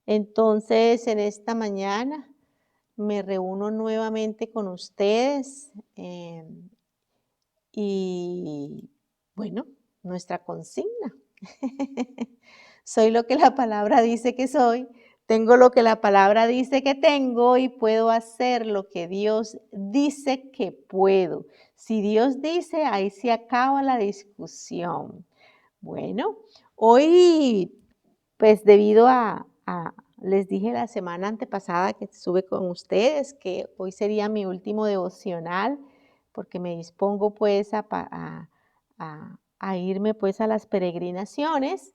Entonces, en esta mañana me reúno nuevamente con ustedes y bueno, nuestra consigna. Soy lo que la palabra dice que soy, tengo lo que la palabra dice que tengo y puedo hacer lo que Dios dice que puedo. Si Dios dice, ahí se acaba la discusión. Bueno, hoy, pues debido les dije la semana antepasada que estuve con ustedes que hoy sería mi último devocional, porque me dispongo pues a irme pues a las peregrinaciones.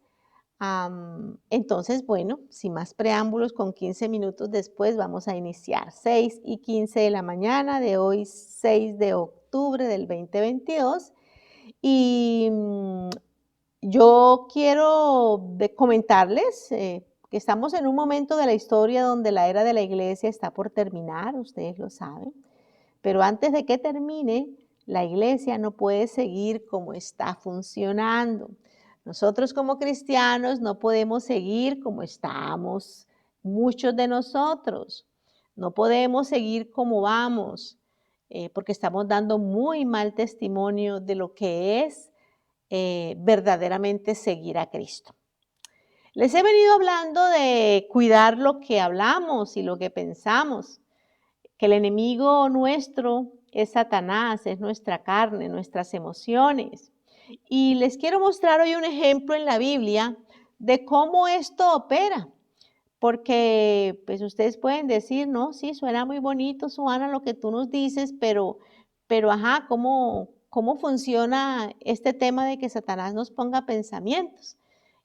Entonces, bueno, sin más preámbulos, con 15 minutos después vamos a iniciar, 6:15 de la mañana de hoy, 6 de octubre del 2022. Y yo quiero comentarles que estamos en un momento de la historia donde la era de la iglesia está por terminar, ustedes lo saben, pero antes de que termine, la iglesia no puede seguir como está funcionando. Nosotros como cristianos no podemos seguir como estamos, muchos de nosotros. No podemos seguir como vamos, porque estamos dando muy mal testimonio de lo que es verdaderamente seguir a Cristo. Les he venido hablando de cuidar lo que hablamos y lo que pensamos, que el enemigo nuestro es Satanás, es nuestra carne, nuestras emociones. Y les quiero mostrar hoy un ejemplo en la Biblia de cómo esto opera. Porque pues ustedes pueden decir, no, sí, suena muy bonito, Suana, lo que tú nos dices, pero ajá, ¿cómo funciona este tema de que Satanás nos ponga pensamientos?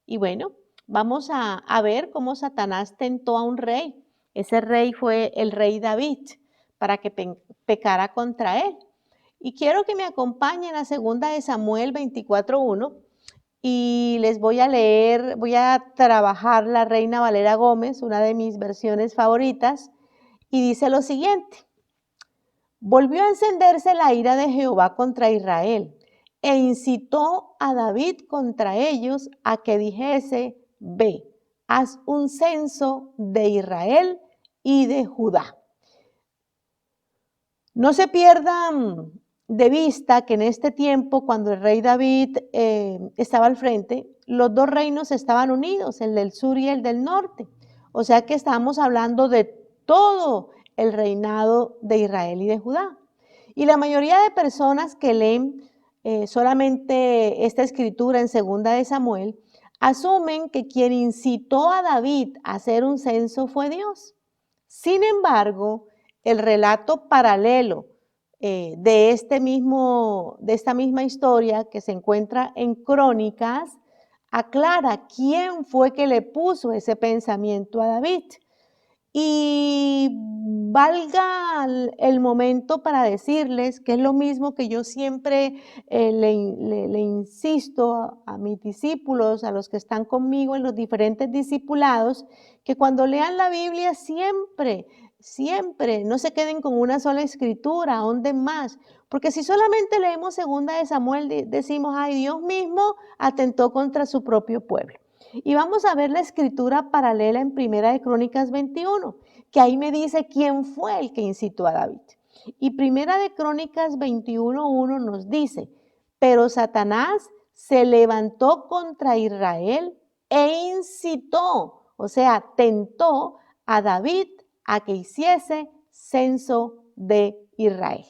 Y bueno, vamos a ver cómo Satanás tentó a un rey. Ese rey fue el rey David para que pecara contra él. Y quiero que me acompañen a 2 de Samuel 24:1 y les voy a leer, voy a trabajar la Reina Valera Gómez, una de mis versiones favoritas, y dice lo siguiente: volvió a encenderse la ira de Jehová contra Israel, e incitó a David contra ellos a que dijese: ve, haz un censo de Israel y de Judá. No se pierdan de vista que en este tiempo, cuando el rey David estaba al frente, los dos reinos estaban unidos, el del sur y el del norte. O sea que estamos hablando de todo el reinado de Israel y de Judá. Y la mayoría de personas que leen solamente esta escritura en 2 de Samuel, asumen que quien incitó a David a hacer un censo fue Dios. Sin embargo, el relato paralelo de esta misma historia que se encuentra en Crónicas aclara quién fue que le puso ese pensamiento a David. Y valga el momento para decirles que es lo mismo que yo siempre le insisto a mis discípulos, a los que están conmigo en los diferentes discipulados, que cuando lean la Biblia siempre, no se queden con una sola escritura, ahonden más, porque si solamente leemos 2 de Samuel, decimos, ay, Dios mismo atentó contra su propio pueblo. Y vamos a ver la escritura paralela en 1 de Crónicas 21, que ahí me dice quién fue el que incitó a David. Y 1 de Crónicas 21:1 nos dice: pero Satanás se levantó contra Israel e incitó, o sea, tentó a David a que hiciese censo de Israel.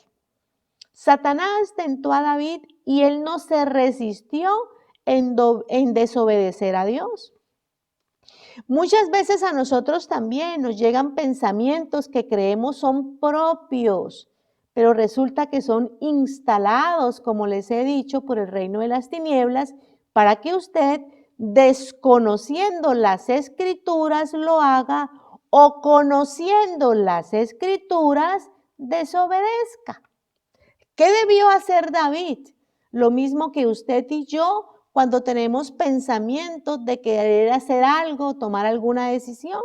Satanás tentó a David y él no se resistió en desobedecer a Dios. Muchas veces a nosotros también nos llegan pensamientos que creemos son propios, pero resulta que son instalados, como les he dicho, por el reino de las tinieblas, para que usted, desconociendo las escrituras, lo haga, o conociendo las escrituras, desobedezca. ¿Qué debió hacer David? Lo mismo que usted y yo cuando tenemos pensamientos de querer hacer algo, tomar alguna decisión.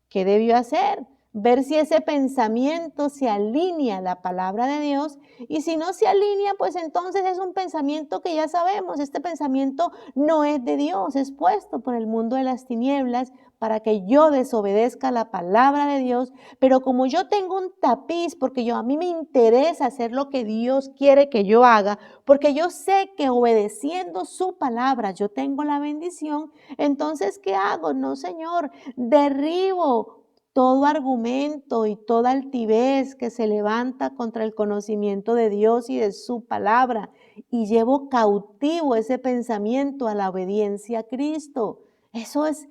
¿Qué debió hacer? Ver si ese pensamiento se alinea a la palabra de Dios, y si no se alinea, pues entonces es un pensamiento que ya sabemos, este pensamiento no es de Dios, es puesto por el mundo de las tinieblas para que yo desobedezca la palabra de Dios, pero como yo tengo un tapiz, porque a mí me interesa hacer lo que Dios quiere que yo haga, porque yo sé que obedeciendo su palabra yo tengo la bendición, entonces, ¿qué hago? No, Señor, derribo todo argumento y toda altivez que se levanta contra el conocimiento de Dios y de su palabra, y llevo cautivo ese pensamiento a la obediencia a Cristo. Esa es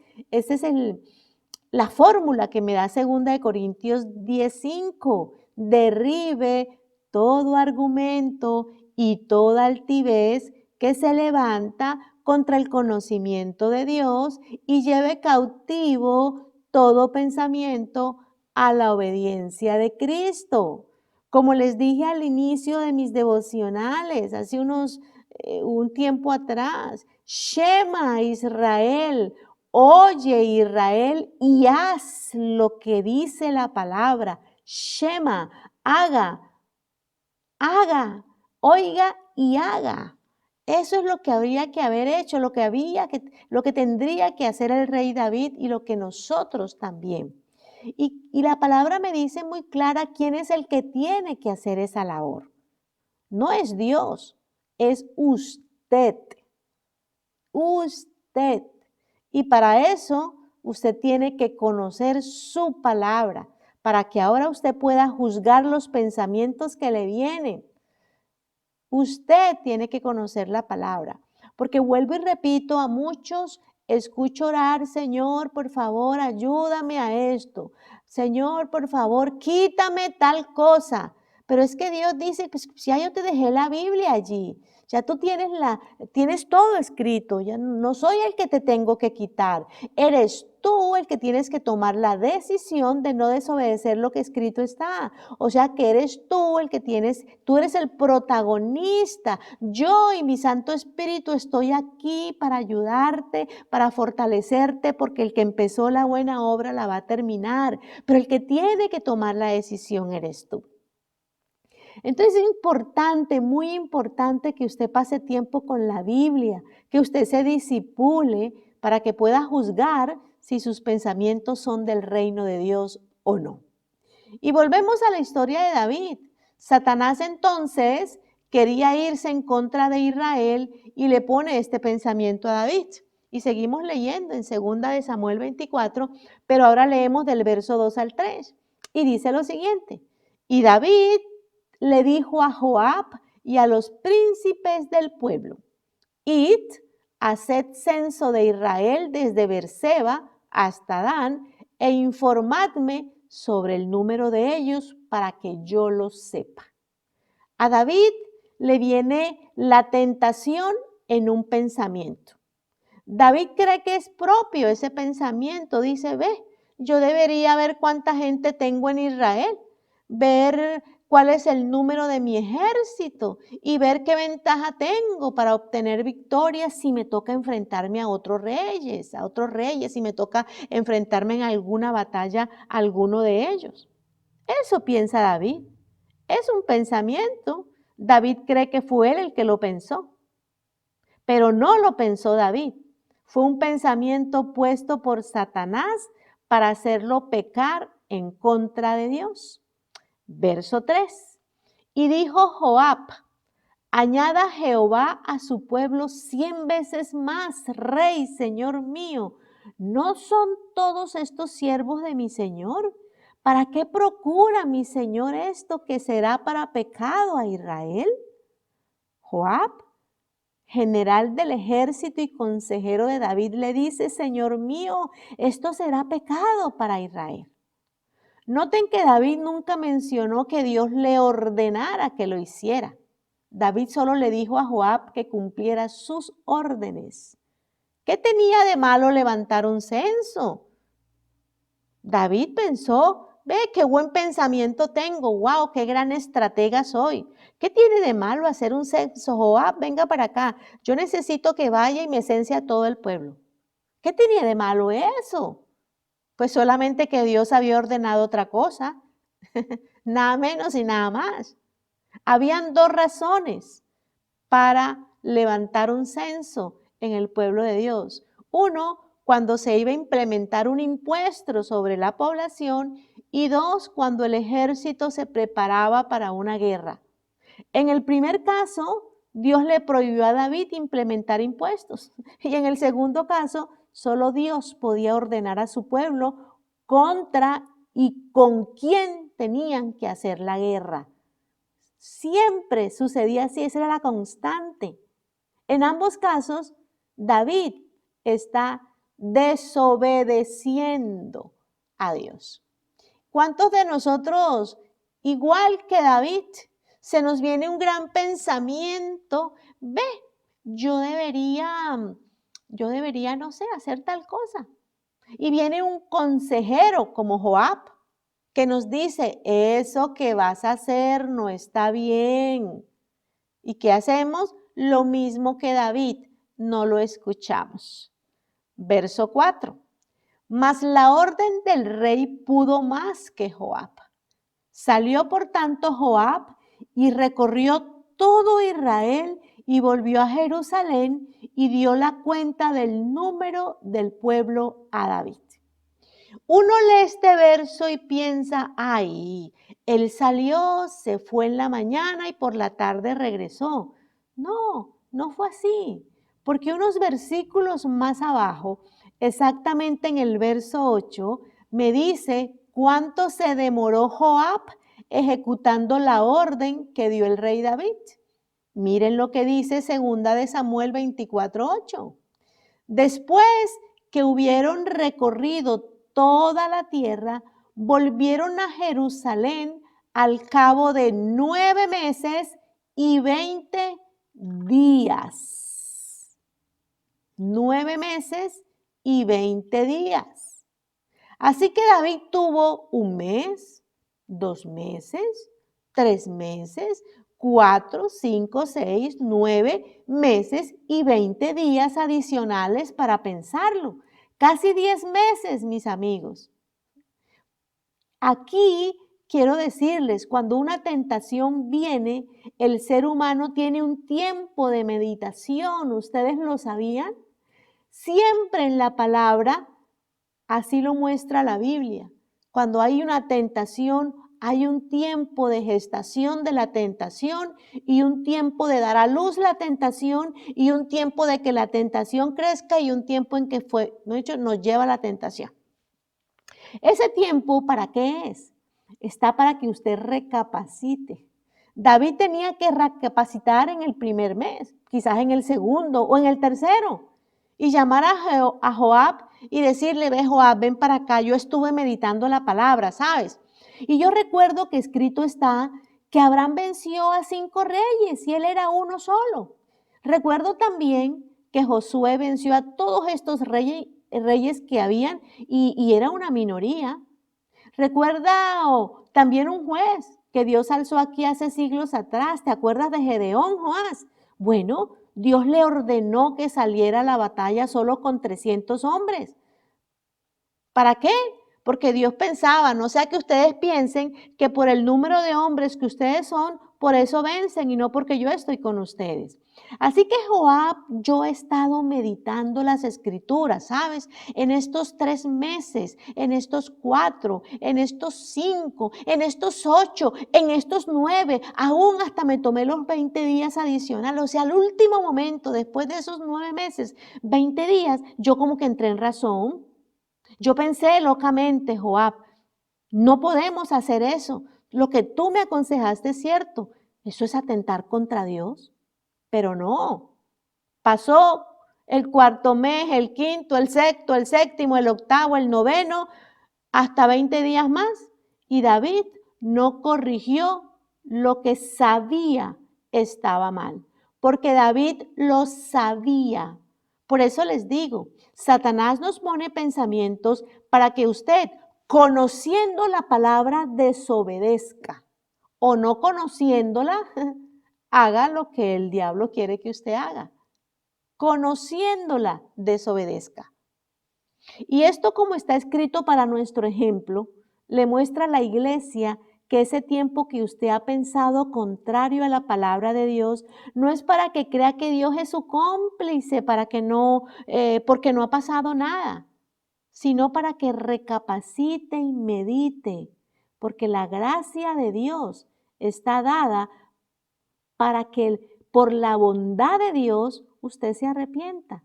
la fórmula que me da 2 Corintios 10:5. Derribe todo argumento y toda altivez que se levanta contra el conocimiento de Dios y lleve cautivo todo pensamiento a la obediencia de Cristo. Como les dije al inicio de mis devocionales, hace un tiempo atrás, Shema Israel, oye Israel y haz lo que dice la palabra. Shema, haga, oiga y haga. Eso es lo que habría que haber hecho, lo que tendría que hacer el rey David y lo que nosotros también. Y la palabra me dice muy clara quién es el que tiene que hacer esa labor. No es Dios, es usted. Usted. Y para eso usted tiene que conocer su palabra, para que ahora usted pueda juzgar los pensamientos que le vienen. Usted tiene que conocer la palabra, porque vuelvo y repito, a muchos escucho orar, Señor, por favor, ayúdame a esto. Señor, por favor, quítame tal cosa. Pero es que Dios dice, pues ya yo te dejé la Biblia allí, ya tú tienes todo escrito, ya no soy el que te tengo que quitar. Eres tú el que tienes que tomar la decisión de no desobedecer lo que escrito está. O sea que eres tú el que tú eres el protagonista. Yo y mi Santo Espíritu estoy aquí para ayudarte, para fortalecerte, porque el que empezó la buena obra la va a terminar. Pero el que tiene que tomar la decisión eres tú. Entonces es importante, muy importante que usted pase tiempo con la Biblia, que usted se disipule para que pueda juzgar si sus pensamientos son del reino de Dios o no. Y volvemos a la historia de David. Satanás entonces quería irse en contra de Israel y le pone este pensamiento a David. Y seguimos leyendo en 2 de Samuel 24, pero ahora leemos del verso 2 al 3. Y dice lo siguiente: y David le dijo a Joab y a los príncipes del pueblo: id, haced censo de Israel desde Beerseba hasta Dan e informadme sobre el número de ellos para que yo lo sepa. A David le viene la tentación en un pensamiento. David cree que es propio ese pensamiento. Dice, yo debería ver cuánta gente tengo en Israel, ver cuál es el número de mi ejército y ver qué ventaja tengo para obtener victorias si me toca enfrentarme a otros reyes, si me toca enfrentarme en alguna batalla a alguno de ellos. Eso piensa David. Es un pensamiento. David cree que fue él el que lo pensó, pero no lo pensó David. Fue un pensamiento puesto por Satanás para hacerlo pecar en contra de Dios. Verso 3. Y dijo Joab: añada Jehová a su pueblo 100 veces más, rey, señor mío. ¿No son todos estos siervos de mi señor? ¿Para qué procura mi señor esto que será para pecado a Israel? Joab, general del ejército y consejero de David, le dice: Señor mío, esto será pecado para Israel. Noten que David nunca mencionó que Dios le ordenara que lo hiciera. David solo le dijo a Joab que cumpliera sus órdenes. ¿Qué tenía de malo levantar un censo? David pensó, qué buen pensamiento tengo, wow, qué gran estratega soy. ¿Qué tiene de malo hacer un censo? Joab, venga para acá, yo necesito que vaya y me cense a todo el pueblo. ¿Qué tenía de malo eso? Pues solamente que Dios había ordenado otra cosa, nada menos y nada más. Habían dos razones para levantar un censo en el pueblo de Dios. Uno, cuando se iba a implementar un impuesto sobre la población, y 2, cuando el ejército se preparaba para una guerra. En el primer caso, Dios le prohibió a David implementar impuestos. Y en el segundo caso, solo Dios podía ordenar a su pueblo contra y con quién tenían que hacer la guerra. Siempre sucedía así, esa era la constante. En ambos casos, David está desobedeciendo a Dios. ¿Cuántos de nosotros, igual que David, se nos viene un gran pensamiento? Ve, yo debería, no sé, hacer tal cosa. Y viene un consejero como Joab que nos dice, eso que vas a hacer no está bien. ¿Y qué hacemos? Lo mismo que David, no lo escuchamos. Verso 4. Mas la orden del rey pudo más que Joab. Salió por tanto Joab y recorrió todo Israel y volvió a Jerusalén y dio la cuenta del número del pueblo a David. Uno lee este verso y piensa, ay, él salió, se fue en la mañana y por la tarde regresó. No, no fue así, porque unos versículos más abajo, exactamente en el verso 8, me dice cuánto se demoró Joab ejecutando la orden que dio el rey David. Miren lo que dice 2 de Samuel 24:8. Después que hubieron recorrido toda la tierra, volvieron a Jerusalén al cabo de 9 meses y 20 días. 9 meses y 20 días. Así que David tuvo 1 mes, 2 meses, 3 meses, 4, 5, 6, 9 meses y 20 días adicionales para pensarlo. Casi 10 meses, mis amigos. Aquí quiero decirles, cuando una tentación viene, el ser humano tiene un tiempo de meditación. ¿Ustedes lo sabían? Siempre en la palabra, así lo muestra la Biblia. Cuando hay una tentación, hay un tiempo de gestación de la tentación y un tiempo de dar a luz la tentación y un tiempo de que la tentación crezca y un tiempo en que nos lleva a la tentación. Ese tiempo, ¿para qué es? Está para que usted recapacite. David tenía que recapacitar en el primer mes, quizás en el segundo o en el tercero, y llamar a Joab y decirle, ve Joab, ven para acá, yo estuve meditando la palabra, ¿sabes? Y yo recuerdo que escrito está que Abraham venció a 5 reyes y él era uno solo. Recuerdo también que Josué venció a todos estos reyes que habían y era una minoría. Recuerda también un juez que Dios alzó aquí hace siglos atrás. ¿Te acuerdas de Gedeón, Joás? Bueno, Dios le ordenó que saliera a la batalla solo con 300 hombres. ¿Para qué? Porque Dios pensaba, no sea que ustedes piensen que por el número de hombres que ustedes son, por eso vencen y no porque yo estoy con ustedes. Así que Joab, yo he estado meditando las escrituras, ¿sabes? En estos 3 meses, en estos 4, en estos 5, en estos 8, en estos 9, aún hasta me tomé los 20 días adicionales. O sea, al último momento, después de esos 9 meses, 20 días, yo como que entré en razón. Yo pensé locamente, Joab, no podemos hacer eso. Lo que tú me aconsejaste es cierto. Eso es atentar contra Dios. Pero no. Pasó el 4.º mes, el 5.º, el 6.º, el 7.º, el 8.º, el 9.º, hasta 20 días más. Y David no corrigió lo que sabía estaba mal. Porque David lo sabía. Por eso les digo, Satanás nos pone pensamientos para que usted, conociendo la palabra, desobedezca. O no conociéndola, haga lo que el diablo quiere que usted haga. Conociéndola, desobedezca. Y esto, como está escrito para nuestro ejemplo, le muestra a la iglesia que ese tiempo que usted ha pensado contrario a la palabra de Dios, no es para que crea que Dios es su cómplice, para que no, porque no ha pasado nada, sino para que recapacite y medite, porque la gracia de Dios está dada para que por la bondad de Dios usted se arrepienta.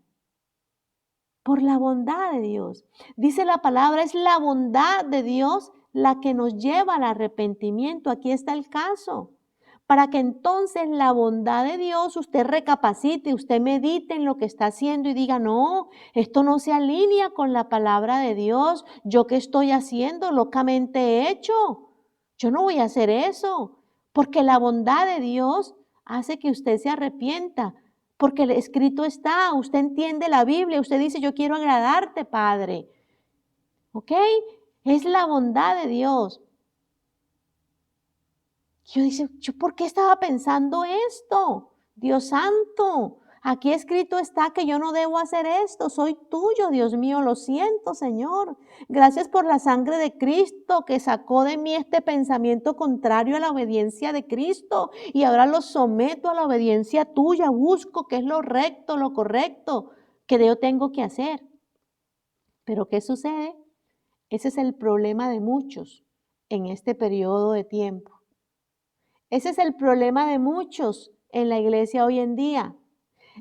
Por la bondad de Dios. Dice la palabra, es la bondad de Dios la que nos lleva al arrepentimiento. Aquí está el caso. Para que entonces la bondad de Dios usted recapacite, usted medite en lo que está haciendo y diga, no, esto no se alinea con la palabra de Dios. ¿Yo qué estoy haciendo? Locamente he hecho. Yo no voy a hacer eso. Porque la bondad de Dios hace que usted se arrepienta. Porque el escrito está, usted entiende la Biblia, usted dice, yo quiero agradarte, Padre. ¿Ok? Es la bondad de Dios. Yo dice, ¿yo por qué estaba pensando esto? Dios santo, aquí escrito está que yo no debo hacer esto, soy tuyo, Dios mío, lo siento, Señor. Gracias por la sangre de Cristo que sacó de mí este pensamiento contrario a la obediencia de Cristo y ahora lo someto a la obediencia tuya, busco qué es lo recto, lo correcto que yo tengo que hacer. Pero ¿qué sucede? Ese es el problema de muchos en este periodo de tiempo. Ese es el problema de muchos en la iglesia hoy en día.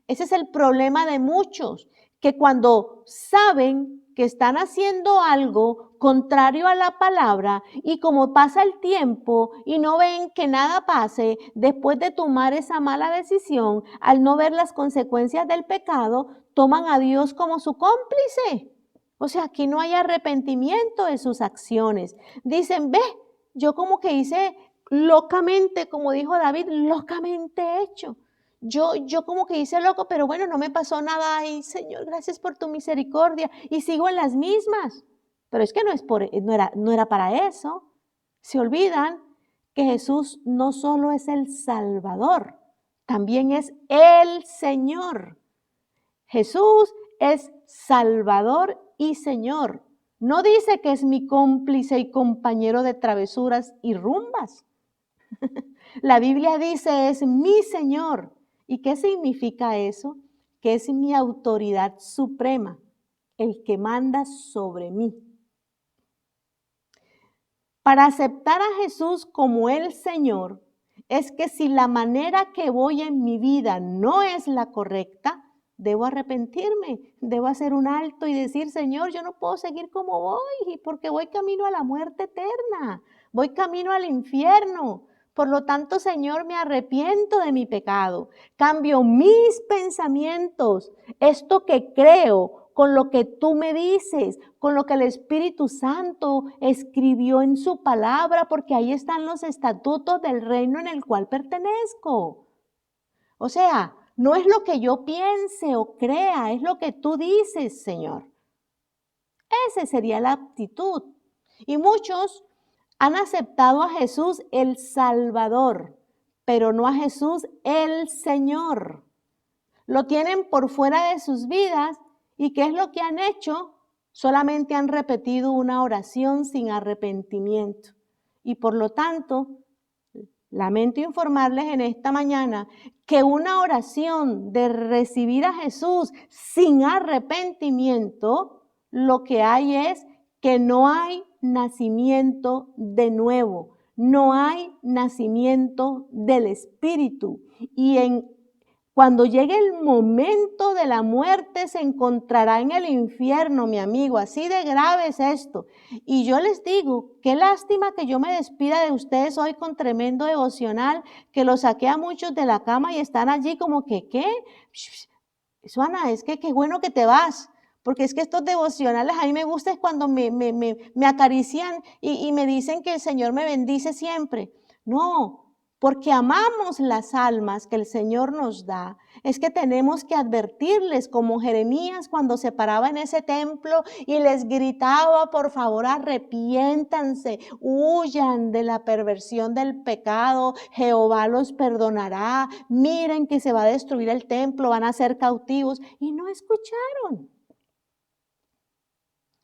Ese es el problema de muchos, que cuando saben que están haciendo algo contrario a la palabra y como pasa el tiempo y no ven que nada pase después de tomar esa mala decisión, al no ver las consecuencias del pecado, toman a Dios como su cómplice. O sea, aquí no hay arrepentimiento de sus acciones. Dicen, ve, yo como que hice locamente, como dijo David, locamente hecho. Yo como que hice loco, pero bueno, no me pasó nada. Ay, Señor, gracias por tu misericordia. Y sigo en las mismas. Pero es que no era para eso. Se olvidan que Jesús no solo es el Salvador, también es el Señor. Jesús es Salvador y Señor. No dice que es mi cómplice y compañero de travesuras y rumbas. La Biblia dice es mi Señor. ¿Y qué significa eso? Que es mi autoridad suprema, el que manda sobre mí. Para aceptar a Jesús como el Señor, es que si la manera que voy en mi vida no es la correcta, debo arrepentirme, debo hacer un alto y decir, Señor, yo no puedo seguir como voy, porque voy camino a la muerte eterna, voy camino al infierno. Por lo tanto, Señor, me arrepiento de mi pecado, cambio mis pensamientos, esto que creo, con lo que tú me dices, con lo que el Espíritu Santo escribió en su palabra, porque ahí están los estatutos del reino en el cual pertenezco. O sea, no es lo que yo piense o crea, es lo que tú dices, Señor. Esa sería la actitud. Y muchos han aceptado a Jesús el Salvador, pero no a Jesús el Señor. Lo tienen por fuera de sus vidas. ¿Y qué es lo que han hecho? Solamente han repetido una oración sin arrepentimiento. Y por lo tanto, lamento informarles en esta mañana que una oración de recibir a Jesús sin arrepentimiento, lo que hay es que no hay nacimiento de nuevo, no hay nacimiento del Espíritu. Y cuando llegue el momento de la muerte se encontrará en el infierno, mi amigo. Así de grave es esto. Y yo les digo, qué lástima que yo me despida de ustedes hoy con tremendo devocional, que lo saqué a muchos de la cama y están allí como que, ¿qué? Suana, es que qué bueno que te vas. Porque es que estos devocionales a mí me gusta es cuando me acarician y me dicen que el Señor me bendice siempre. No, porque amamos las almas que el Señor nos da, es que tenemos que advertirles, como Jeremías cuando se paraba en ese templo y les gritaba, por favor, arrepiéntanse, huyan de la perversión del pecado, Jehová los perdonará, miren que se va a destruir el templo, van a ser cautivos, y no escucharon.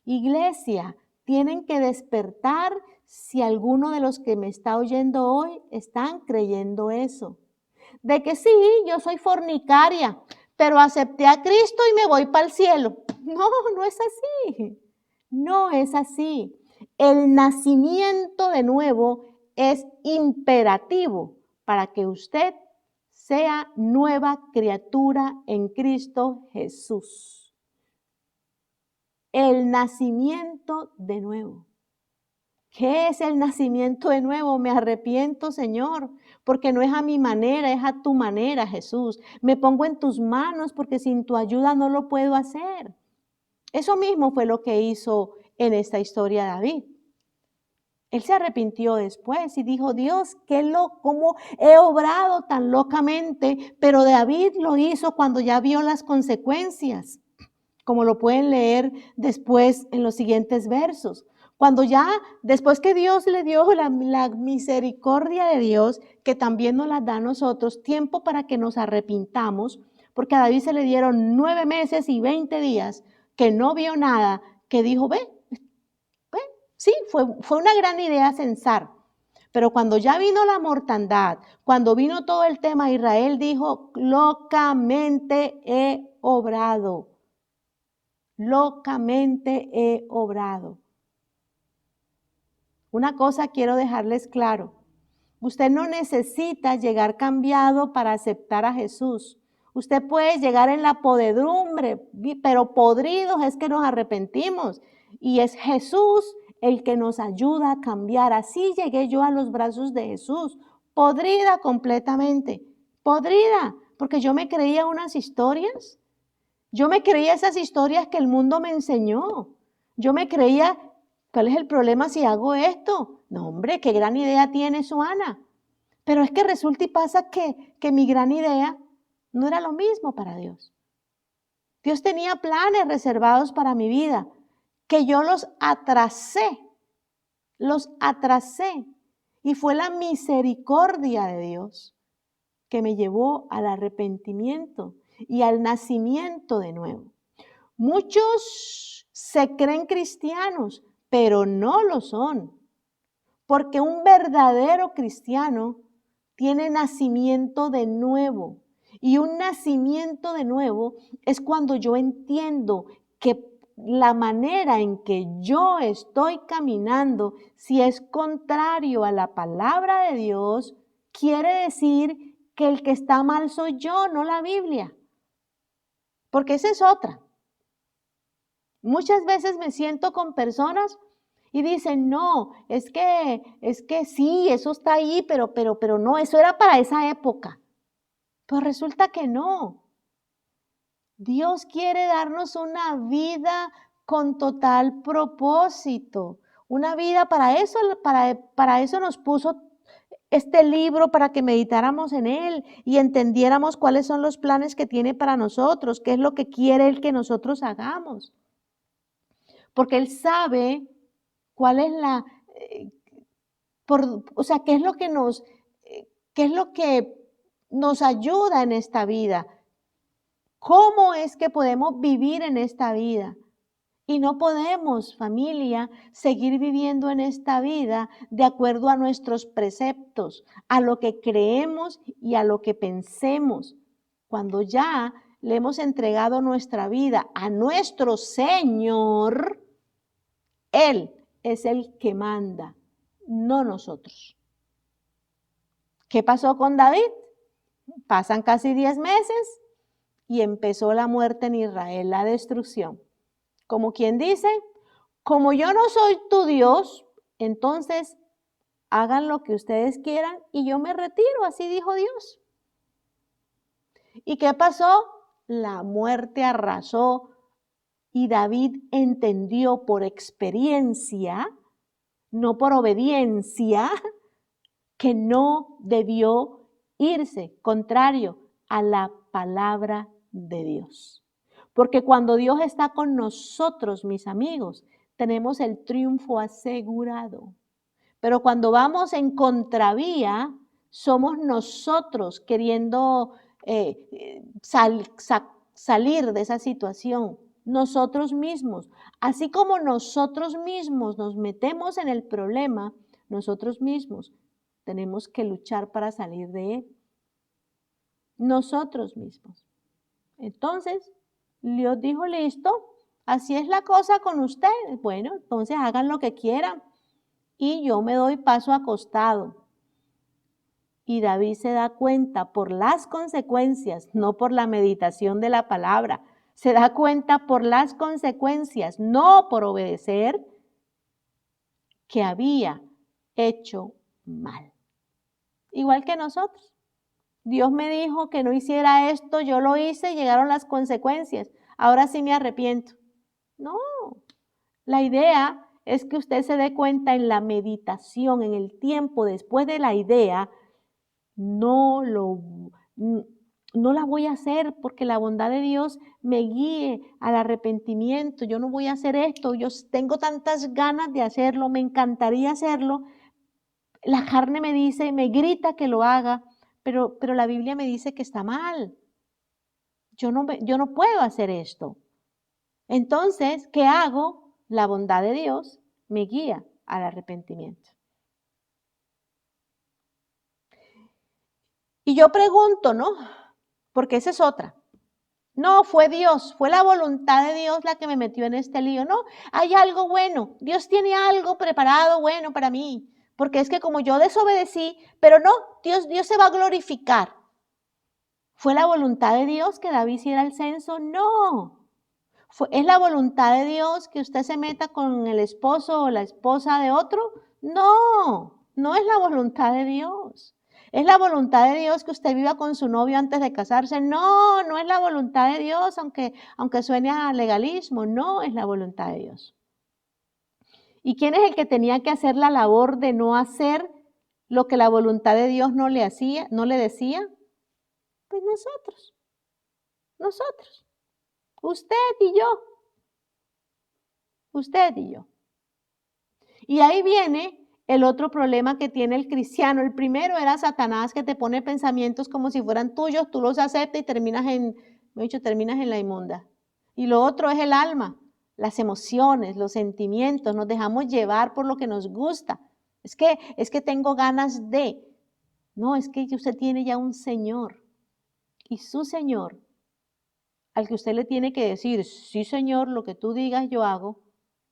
Iglesia, tienen que despertar si alguno de los que me está oyendo hoy están creyendo eso. De que sí, yo soy fornicaria, pero acepté a Cristo y me voy para el cielo. No, no es así. No es así. El nacimiento de nuevo es imperativo para que usted sea nueva criatura en Cristo Jesús. El nacimiento de nuevo. ¿Qué es el nacimiento de nuevo? Me arrepiento, Señor, porque no es a mi manera, es a tu manera, Jesús. Me pongo en tus manos porque sin tu ayuda no lo puedo hacer. Eso mismo fue lo que hizo en esta historia David. Él se arrepintió después y dijo, Dios, cómo he obrado tan locamente, pero David lo hizo cuando ya vio las consecuencias, como lo pueden leer después en los siguientes versos. Cuando ya, después que Dios le dio la misericordia de Dios, que también nos la da a nosotros, tiempo para que nos arrepintamos, porque a David se le dieron 9 meses y 20 días que no vio nada, que dijo, ve, sí, fue una gran idea censar. Pero cuando ya vino la mortandad, cuando vino todo el tema, Israel dijo, locamente he obrado. Locamente he obrado. Una cosa quiero dejarles claro. Usted no necesita llegar cambiado para aceptar a Jesús. Usted puede llegar en la podredumbre, pero podridos es que nos arrepentimos. Y es Jesús el que nos ayuda a cambiar. Así llegué yo a los brazos de Jesús, podrida completamente, podrida, porque yo me creía unas historias. Yo me creía esas historias que el mundo me enseñó. Yo me creía, ¿cuál es el problema si hago esto? No, hombre, qué gran idea tienes, Ana. Pero es que resulta y pasa que mi gran idea no era lo mismo para Dios. Dios tenía planes reservados para mi vida, que yo los atrasé. Y fue la misericordia de Dios que me llevó al arrepentimiento y al nacimiento de nuevo. Muchos se creen cristianos, pero no lo son. Porque un verdadero cristiano tiene nacimiento de nuevo. Y un nacimiento de nuevo es cuando yo entiendo que la manera en que yo estoy caminando, si es contrario a la palabra de Dios, quiere decir que el que está mal soy yo, no la Biblia. Porque esa es otra. Muchas veces me siento con personas y dicen, no, es que sí, eso está ahí, pero no, eso era para esa época. Pues resulta que no. Dios quiere darnos una vida con total propósito. Una vida para eso nos puso este libro, para que meditáramos en él y entendiéramos cuáles son los planes que tiene para nosotros, qué es lo que quiere él que nosotros hagamos. Porque él sabe cuál es qué es lo que nos ayuda en esta vida. ¿Cómo es que podemos vivir en esta vida? Y no podemos, familia, seguir viviendo en esta vida de acuerdo a nuestros preceptos, a lo que creemos y a lo que pensemos. Cuando ya le hemos entregado nuestra vida a nuestro Señor, Él es el que manda, no nosotros. ¿Qué pasó con David? Pasan casi 10 meses y empezó la muerte en Israel, la destrucción. Como quien dice, como yo no soy tu Dios, entonces hagan lo que ustedes quieran y yo me retiro, así dijo Dios. ¿Y qué pasó? La muerte arrasó y David entendió por experiencia, no por obediencia, que no debió irse contrario a la palabra de Dios. Porque cuando Dios está con nosotros, mis amigos, tenemos el triunfo asegurado. Pero cuando vamos en contravía, somos nosotros queriendo salir de esa situación. nosotros mismos. Así como nosotros mismos nos metemos en el problema, nosotros mismos tenemos que luchar para salir de él. Nosotros mismos. Entonces, Dios dijo, listo, así es la cosa con ustedes. Bueno, entonces hagan lo que quieran y yo me doy paso acostado. Y David se da cuenta por las consecuencias, no por la meditación de la palabra. Se da cuenta por las consecuencias, no por obedecer, que había hecho mal. Igual que nosotros. Dios me dijo que no hiciera esto, yo lo hice y llegaron las consecuencias. Ahora sí me arrepiento. No, la idea es que usted se dé cuenta en la meditación, en el tiempo después de la idea, no la voy a hacer porque la bondad de Dios me guíe al arrepentimiento. Yo no voy a hacer esto, yo tengo tantas ganas de hacerlo, me encantaría hacerlo. La carne me dice, me grita que lo haga, pero la Biblia me dice que está mal. Yo no puedo hacer esto. Entonces, ¿qué hago? La bondad de Dios me guía al arrepentimiento. Y yo pregunto, ¿no? Porque esa es otra. No, fue Dios, fue la voluntad de Dios la que me metió en este lío. No, hay algo bueno. Dios tiene algo preparado bueno para mí. Porque es que como yo desobedecí, pero no, Dios se va a glorificar. ¿Fue la voluntad de Dios que David hiciera el censo? No. ¿Es la voluntad de Dios que usted se meta con el esposo o la esposa de otro? No, no es la voluntad de Dios. ¿Es la voluntad de Dios que usted viva con su novio antes de casarse? No, no es la voluntad de Dios, aunque suene a legalismo, no es la voluntad de Dios. ¿Y quién es el que tenía que hacer la labor de no hacer lo que la voluntad de Dios no le decía? Pues nosotros, usted y yo. Usted y yo. Y ahí viene el otro problema que tiene el cristiano. El primero era Satanás, que te pone pensamientos como si fueran tuyos, tú los aceptas y terminas en la inmunda. Y lo otro es el alma, las emociones, los sentimientos, nos dejamos llevar por lo que nos gusta. Es que tengo ganas de. No, es que usted tiene ya un Señor. Y su Señor, al que usted le tiene que decir, sí Señor, lo que tú digas yo hago.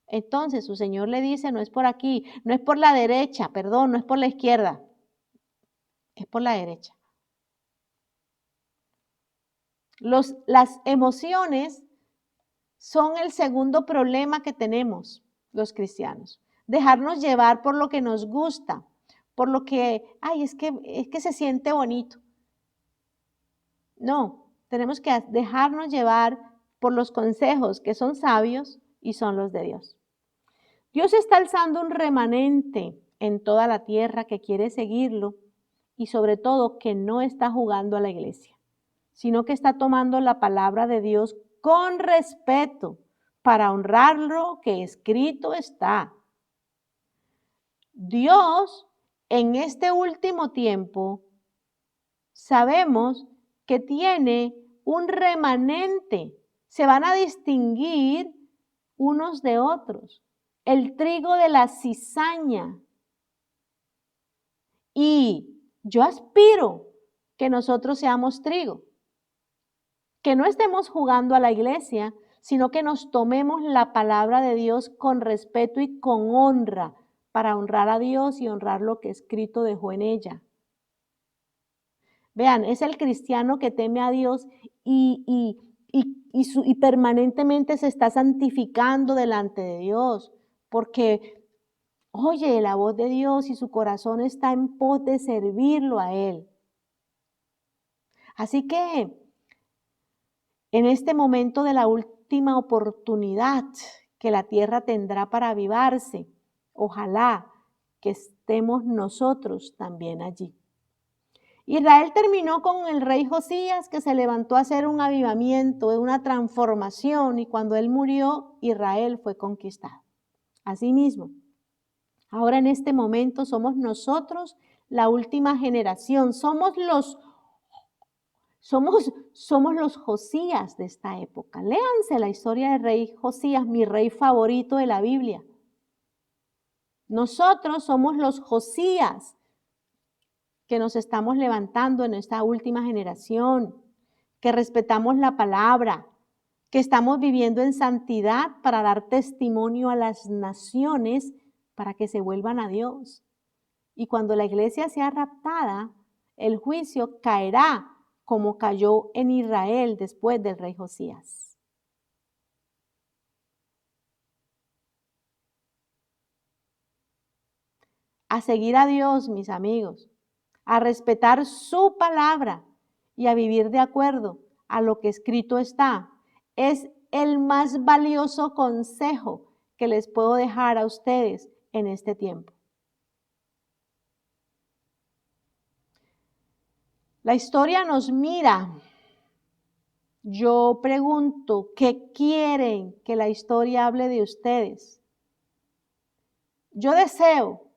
Entonces su Señor le dice, no es por aquí, no es por la derecha, perdón, no es por la izquierda, es por la derecha. Las emociones son el segundo problema que tenemos los cristianos. Dejarnos llevar por lo que nos gusta, por lo que, es que se siente bonito. No, tenemos que dejarnos llevar por los consejos que son sabios y son los de Dios. Dios está alzando un remanente en toda la tierra que quiere seguirlo y sobre todo que no está jugando a la iglesia, sino que está tomando la palabra de Dios con respeto para honrar lo que escrito está. Dios en este último tiempo sabemos que tiene un remanente, se van a distinguir unos de otros. El trigo de la cizaña. Y yo aspiro que nosotros seamos trigo, que no estemos jugando a la iglesia, sino que nos tomemos la palabra de Dios con respeto y con honra, para honrar a Dios y honrar lo que escrito dejó en ella. Vean, es el cristiano que teme a Dios y permanentemente se está santificando delante de Dios, porque oye la voz de Dios y su corazón está en pos de servirlo a Él. Así que en este momento de la última oportunidad que la tierra tendrá para avivarse, ojalá que estemos nosotros también allí. Israel terminó con el rey Josías, que se levantó a hacer un avivamiento, una transformación, y cuando él murió, Israel fue conquistado. Asimismo, ahora en este momento somos nosotros la última generación, somos Somos los Josías de esta época. Léanse la historia del rey Josías, mi rey favorito de la Biblia. Nosotros somos los Josías que nos estamos levantando en esta última generación, que respetamos la palabra, que estamos viviendo en santidad para dar testimonio a las naciones para que se vuelvan a Dios. Y cuando la iglesia sea raptada, el juicio caerá como cayó en Israel después del rey Josías. A seguir a Dios, mis amigos, a respetar su palabra y a vivir de acuerdo a lo que escrito está, es el más valioso consejo que les puedo dejar a ustedes en este tiempo. La historia nos mira. Yo pregunto, ¿qué quieren que la historia hable de ustedes? Yo deseo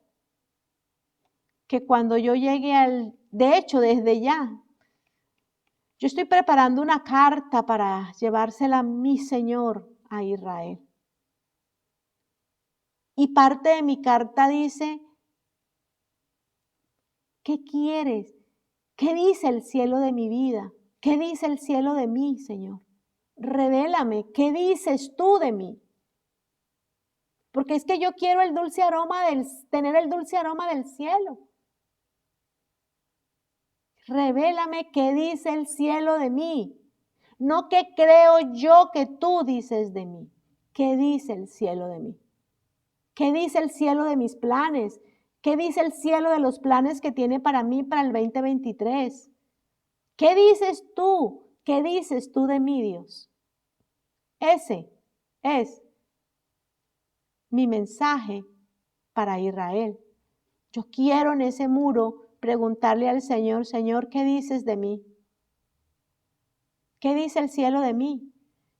que cuando yo llegue de hecho, desde ya, yo estoy preparando una carta para llevársela a mi Señor a Israel. Y parte de mi carta dice, ¿qué quieres? ¿Qué dice el cielo de mi vida? ¿Qué dice el cielo de mí, Señor? Revélame, ¿qué dices tú de mí? Porque es que yo quiero tener el dulce aroma del cielo. Revélame qué dice el cielo de mí. No qué creo yo que tú dices de mí. ¿Qué dice el cielo de mí? ¿Qué dice el cielo de mis planes? ¿Qué dice el cielo de los planes que tiene para mí para el 2023? ¿Qué dices tú? ¿Qué dices tú de mí, Dios? Ese es mi mensaje para Israel. Yo quiero en ese muro preguntarle al Señor, Señor, ¿qué dices de mí? ¿Qué dice el cielo de mí?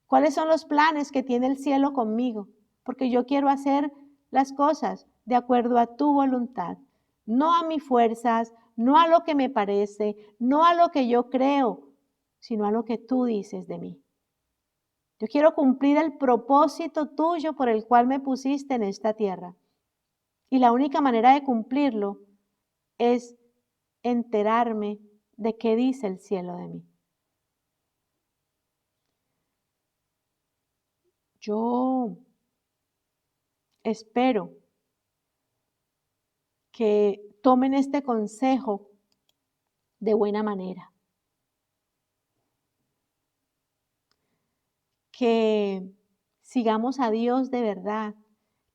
¿Cuáles son los planes que tiene el cielo conmigo? Porque yo quiero hacer las cosas de acuerdo a tu voluntad, no a mis fuerzas, no a lo que me parece, no a lo que yo creo, sino a lo que tú dices de mí. Yo quiero cumplir el propósito tuyo por el cual me pusiste en esta tierra. Y la única manera de cumplirlo es enterarme de qué dice el cielo de mí. Yo espero que tomen este consejo de buena manera. Que sigamos a Dios de verdad,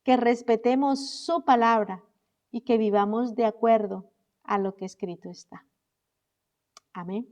que respetemos su palabra y que vivamos de acuerdo a lo que escrito está. Amén.